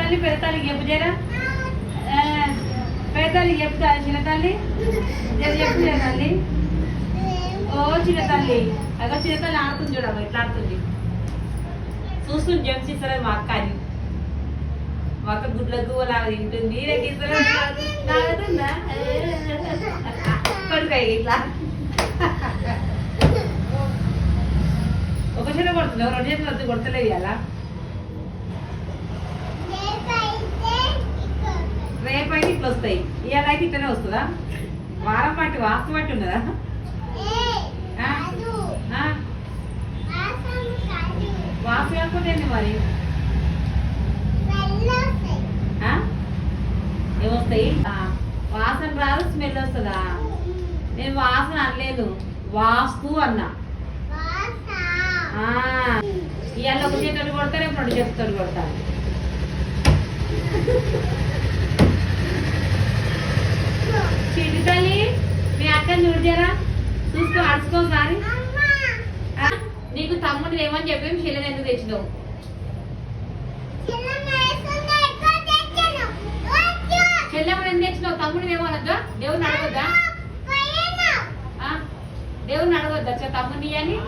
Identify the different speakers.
Speaker 1: తల్లి పెద్ద తల్లి చెప్పు జరా పెద్ద తల్లి చెప్తా చిన్న తల్లి చెప్పు జర తల్లి ఓ చిన్న తల్లి అగో చిన్న తల్లి ఆడుతుంది చూడమ్మ ఇట్లా ఆడుతుంది చూస్తుంది జంప్స్ ఇస్తారు మా అక్క అని మా అక్క గుడ్లకు లాగా తింటుంది తాగుతుందా కొడుకాయ ఇట్లా ఒక చేత కొడుతున్నావు రెండు చేతులు వద్దు కొడతలేదు అలా రేపైతే ఇట్లా వస్తాయి ఇవాళ అయితే ఇట్లనే వస్తుందా వారం పట్టి వాస్తు పట్టి ఉన్నదా వాసు కాకపోతే మరి ఏమొస్తాయి వాసన రాదు స్మెల్ వస్తుందా నేను వాసన అనలేదు వాస్తు అన్నా ఇవాళ ఒక చేతులు కొడతా రేపు రెండు చేతులు కొడతాను చిటి తల్లి మీ అక్కని చూడజరా చూసుకో అడుచుకో సారి నీకు తమ్ముడు ఏమని చెప్పి శిలని ఎందుకు తెచ్చినావు చెల్లెమ్మని ఎందుకు తెచ్చినావు తమ్ముడు ఏమనొద్దా దేవుని అడగొద్దా దేవుని అడగొద్దా తమ్ముడిని అని